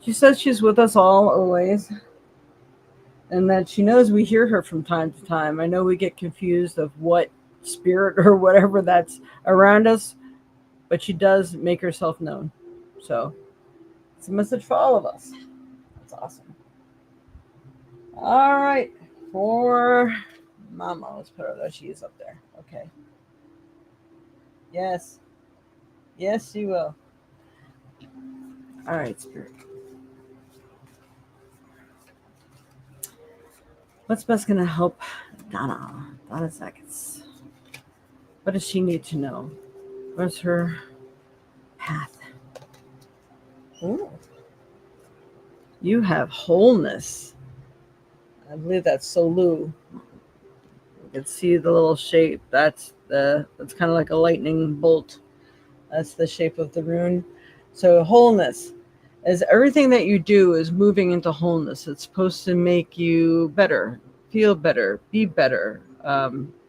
She says she's with us all always. and that she knows we hear her from time to time. I know we get confused of what spirit or whatever that's around us, but she does make herself known. So it's a message for all of us. That's awesome. All right, for Mama, let's put her there. She is up there. Okay. Yes. Yes, she will. All right, Spirit. What's best going to help Donna? Donna Sackets. What does she need to know? What's her path? Ooh. You have wholeness. I believe that's Solu. You can see the little shape. That's kind of like a lightning bolt. That's the shape of the rune. So wholeness is everything that you do is moving into wholeness. It's supposed to make you better, feel better, be better,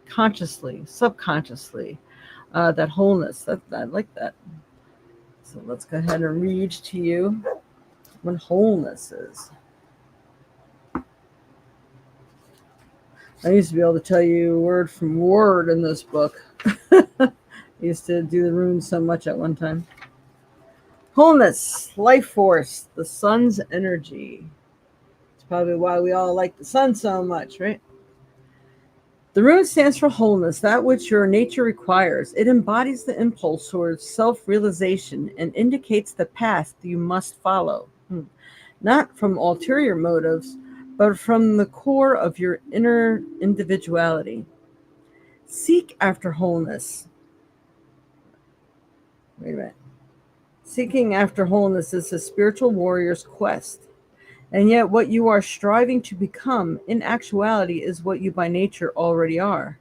consciously, subconsciously. That wholeness. I like that. So let's go ahead and read to you what wholeness is. I used to be able to tell you word from word in this book. I used to do the runes so much at one time. Wholeness, life force, the sun's energy. It's probably why we all like the sun so much, right? The rune stands for wholeness, that which your nature requires. It embodies the impulse towards self-realization and indicates the path you must follow. Not from ulterior motives, but from the core of your inner individuality. Seek after wholeness. Wait a minute. Seeking after wholeness is a spiritual warrior's quest. And yet what you are striving to become, in actuality, is what you by nature already are.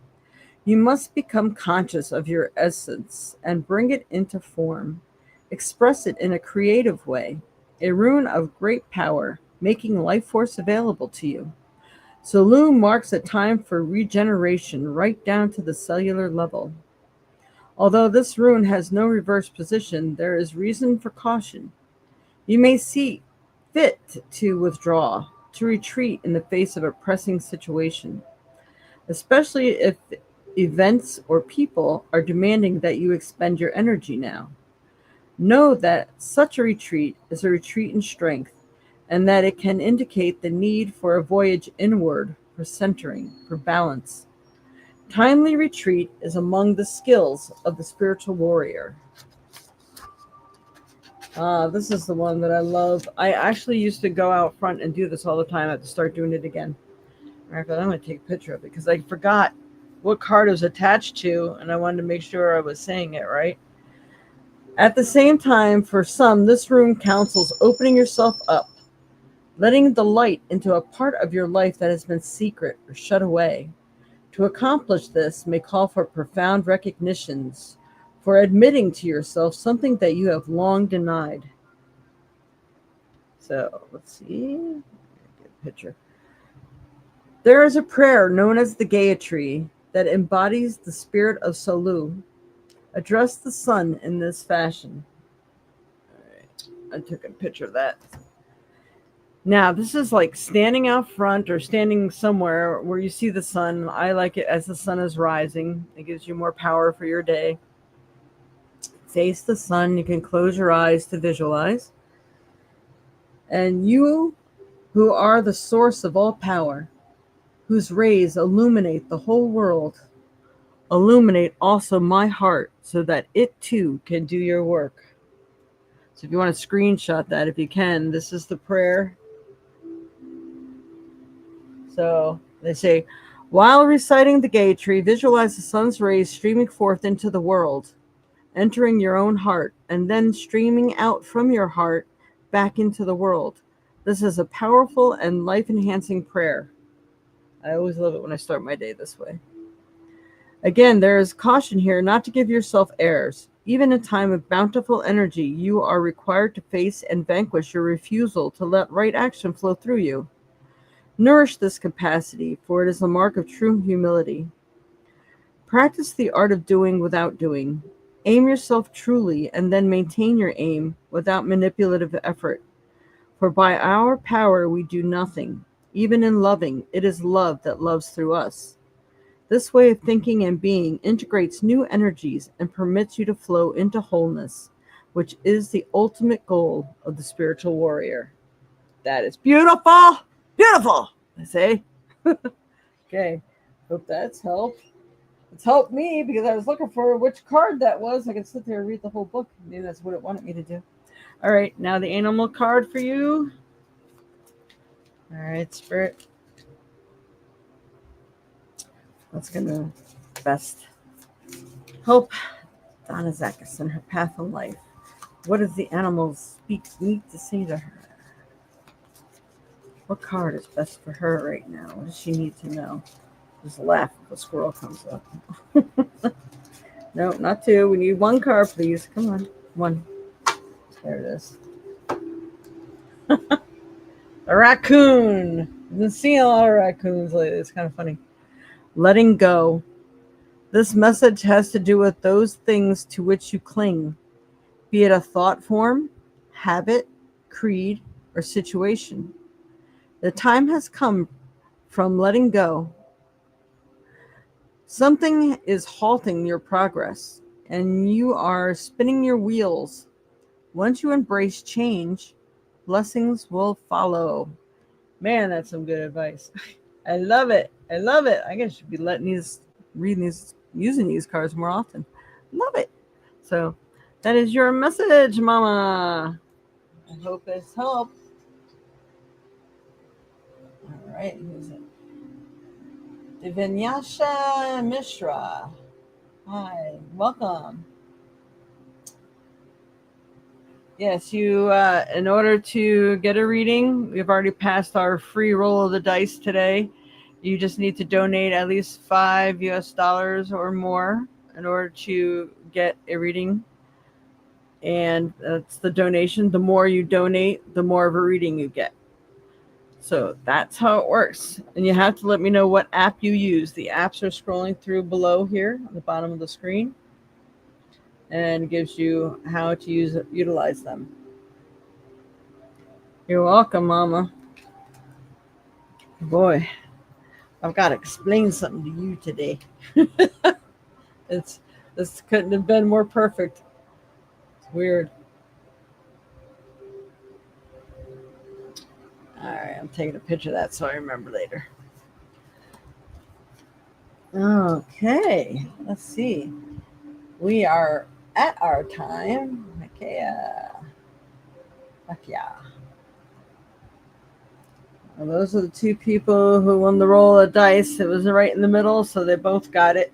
You must become conscious of your essence and bring it into form. Express it in a creative way, a rune of great power, making life force available to you. Solu marks a time for regeneration right down to the cellular level. Although this rune has no reverse position, there is reason for caution. You may see fit to withdraw, to retreat in the face of a pressing situation, especially if events or people are demanding that you expend your energy now. Know that such a retreat is a retreat in strength, and that it can indicate the need for a voyage inward, for centering, for balance. Timely retreat is among the skills of the spiritual warrior. This is the one that I love. I actually used to go out front and do this all the time. I have to start doing it again. I'm going to take a picture of it because I forgot what card it was attached to, and I wanted to make sure I was saying it right. At the same time, for some, this rune counsels opening yourself up, letting the light into a part of your life that has been secret or shut away. To accomplish this may call for profound recognitions, for admitting to yourself something that you have long denied. So, let's see. Get a picture. There is a prayer known as the Gayatri that embodies the spirit of Solu. Address the sun in this fashion. All right. I took a picture of that. Now, this is like standing out front or standing somewhere where you see the sun. I like it as the sun is rising. It gives you more power for your day. Face the sun. You can close your eyes to visualize. And you, who are the source of all power, whose rays illuminate the whole world, illuminate also my heart so that it too can do your work. So if you want to screenshot that, if you can, this is the prayer. So they say, while reciting the Gayatri, visualize the sun's rays streaming forth into the world, entering your own heart, and then streaming out from your heart back into the world. This is a powerful and life-enhancing prayer. I always love it when I start my day this way. Again, there is caution here not to give yourself airs. Even in time of bountiful energy, you are required to face and vanquish your refusal to let right action flow through you. Nourish this capacity, for it is the mark of true humility. Practice the art of doing without doing. Aim yourself truly, and then maintain your aim without manipulative effort. For by our power we do nothing. Even in loving, it is love that loves through us. This way of thinking and being integrates new energies and permits you to flow into wholeness, which is the ultimate goal of the spiritual warrior. That is beautiful! Beautiful! I say. Okay. Hope that's helped. It's helped me because I was looking for which card that was. I could sit there and read the whole book. Maybe that's what it wanted me to do. All right, now the animal card for you. All right, Spirit. That's going to best help Donna Zakis in her path in life. What does the animal need to say to her? What card is best for her right now? What does she need to know? Just laugh if a squirrel comes up. No, not two. We need one card, please. Come on. One. There it is. A raccoon. I've been seeing a lot of raccoons lately. It's kind of funny. Letting go. This message has to do with those things to which you cling, be it a thought form, habit, creed, or situation. The time has come from letting go. Something is halting your progress, and you are spinning your wheels. Once you embrace change, blessings will follow. Man, that's some good advice. I love it. I love it. I guess I should be reading these, using these cards more often. Love it. So that is your message, Mama. I hope it's helped. All right, who's it? Divinyasha Mishra. Hi, welcome. Yes, you, in order to get a reading, we've already passed our free roll of the dice today. You just need to donate at least $5 US or more in order to get a reading. And that's the donation. The more you donate, the more of a reading you get. So that's how it works. And you have to let me know what app you use. The apps are scrolling through below here on the bottom of the screen and gives you how to utilize them. You're welcome, Mama. Boy, I've got to explain something to you today. This couldn't have been more perfect. It's weird. All right, I'm taking a picture of that so I remember later. Okay, let's see. We are at our time. Okay, fuck yeah. Well, those are the two people who won the roll of dice. It was right in the middle, so they both got it.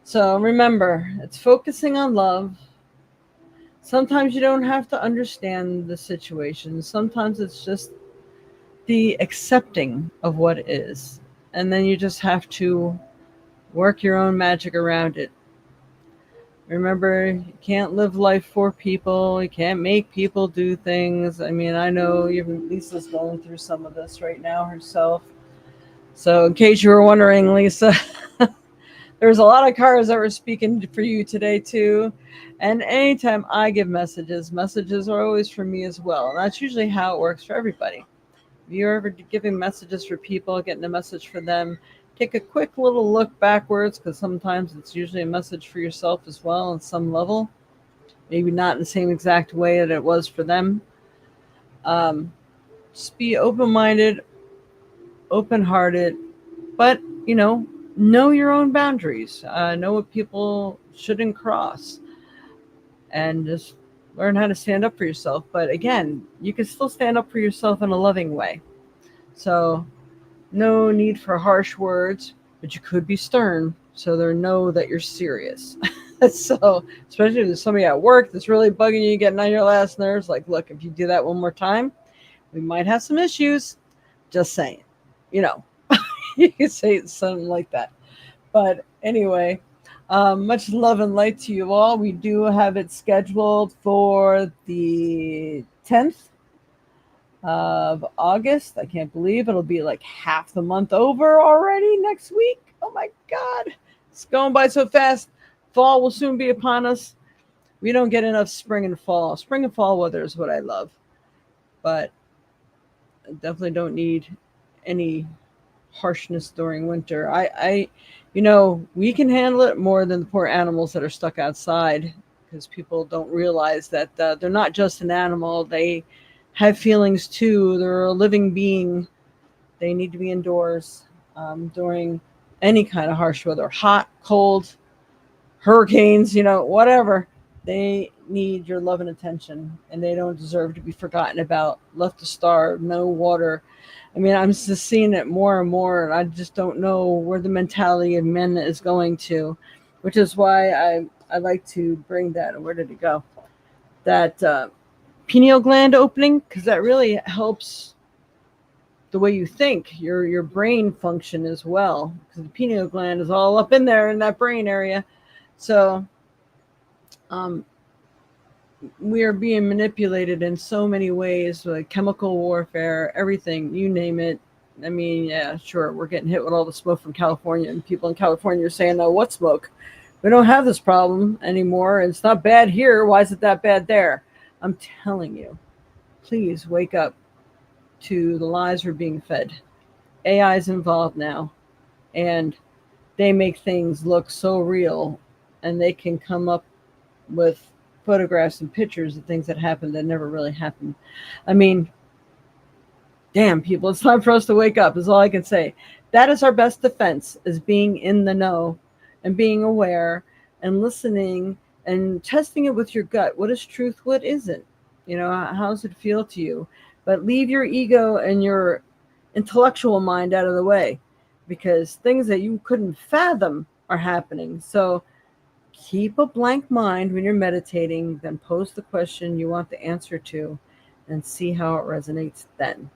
So remember, it's focusing on love. Sometimes you don't have to understand the situation. Sometimes it's just the accepting of what is. And then you just have to work your own magic around it. Remember, you can't live life for people. You can't make people do things. I mean, I know even Lisa's going through some of this right now herself. So in case you were wondering, Lisa, there's a lot of cards that were speaking for you today too. And anytime I give messages are always for me as well. And that's usually how it works for everybody. If you're ever giving messages for people, getting a message for them, take a quick little look backwards, because sometimes it's usually a message for yourself as well on some level. Maybe not in the same exact way that it was for them. Just be open-minded, open-hearted, but, know your own boundaries. Know what people shouldn't cross. And just learn how to stand up for yourself. But again, you can still stand up for yourself in a loving way. So no need for harsh words, but you could be stern so they know that you're serious. So especially if there's somebody at work that's really bugging you, getting on your last nerves, like, look, if you do that one more time, we might have some issues. Just saying. You can say something like that. But anyway, much love and light to you all. We do have it scheduled for the 10th of August. I can't believe it'll be like half the month over already next week. Oh my God. It's going by so fast. Fall will soon be upon us. We don't get enough spring and fall. Spring and fall weather is what I love. But Definitely don't need any harshness during winter. We can handle it more than the poor animals that are stuck outside, because people don't realize that they're not just an animal. They have feelings too. They're a living being. They need to be indoors during any kind of harsh weather, hot, cold, hurricanes, whatever. They need your love and attention, and they don't deserve to be forgotten about, left to starve, no water. I mean, I'm just seeing it more and more, and I just don't know where the mentality of men is going to, which is why I like to bring that. Where did it go? That pineal gland opening, because that really helps the way you think, your brain function as well, because the pineal gland is all up in there in that brain area. So um, we are being manipulated in so many ways, like chemical warfare, everything, you name it. I mean, yeah, sure, we're getting hit with all the smoke from California, and people in California are saying, "Oh, what smoke? We don't have this problem anymore. It's not bad here. Why is it that bad there?" I'm telling you, please wake up to the lies we're being fed. AI is involved now, and they make things look so real, and they can come up with photographs and pictures of things that happened that never really happened. I mean, damn, people, it's time for us to wake up, is all I can say. That is our best defense, is being in the know and being aware and listening and testing it with your gut. What is truth? What isn't? How does it feel to you? But leave your ego and your intellectual mind out of the way, because things that you couldn't fathom are happening. So keep a blank mind when you're meditating, then pose the question you want the answer to and see how it resonates then.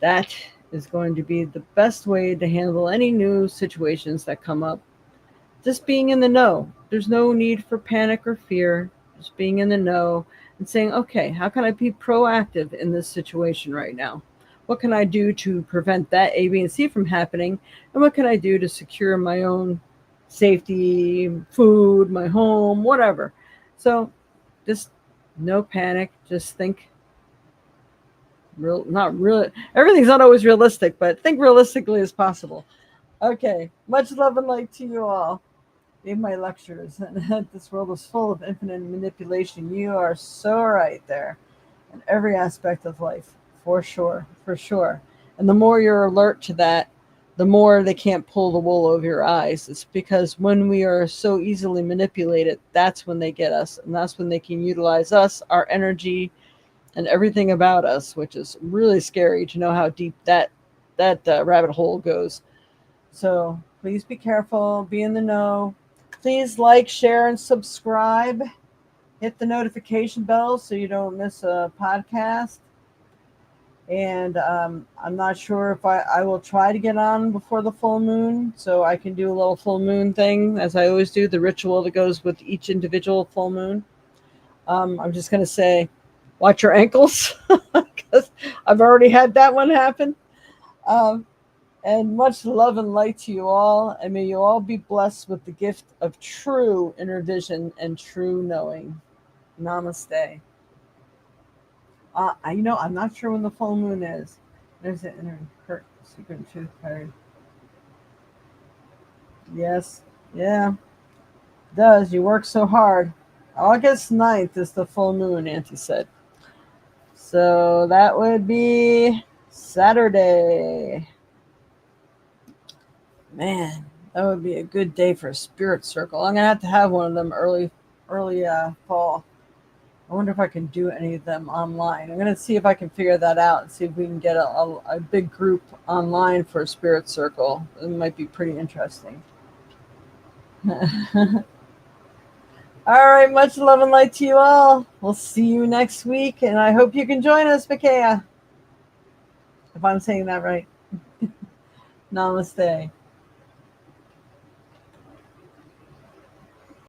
That is going to be the best way to handle any new situations that come up. Just being in the know. There's no need for panic or fear. Just being in the know and saying, okay, how can I be proactive in this situation right now? What can I do to prevent that A, B, and C from happening? And what can I do to secure my own safety, food, my home, whatever? So just no panic. Just think not real. Everything's not always realistic, but think realistically as possible. Okay. Much love and light to you all. In my lectures, and this world is full of infinite manipulation. You are so right there in every aspect of life, for sure, for sure. And the more you're alert to that, the more they can't pull the wool over your eyes. It's because when we are so easily manipulated, that's when they get us, and that's when they can utilize us, our energy, and everything about us, which is really scary to know how deep that rabbit hole goes. So please be careful, be in the know. Please like, share, and subscribe. Hit the notification bell so you don't miss a podcast. And I'm not sure if I will try to get on before the full moon, so I can do a little full moon thing, as I always do, the ritual that goes with each individual full moon. I'm just going to say, watch your ankles, because I've already had that one happen. And much love and light to you all. And may you all be blessed with the gift of true inner vision and true knowing. Namaste. I'm not sure when the full moon is. There's an inner secret truth card. Yes. Yeah. It does. You work so hard. August 9th is the full moon, Auntie said. So that would be Saturday. Man, that would be a good day for a spirit circle. I'm gonna have to have one of them early fall. I wonder if I can do any of them online. I'm gonna see if I can figure that out and see if we can get a big group online for a spirit circle. It might be pretty interesting. All right, much love and light to you all. We'll see you next week, and I hope you can join us, Micaiah, if I'm saying that right. Namaste.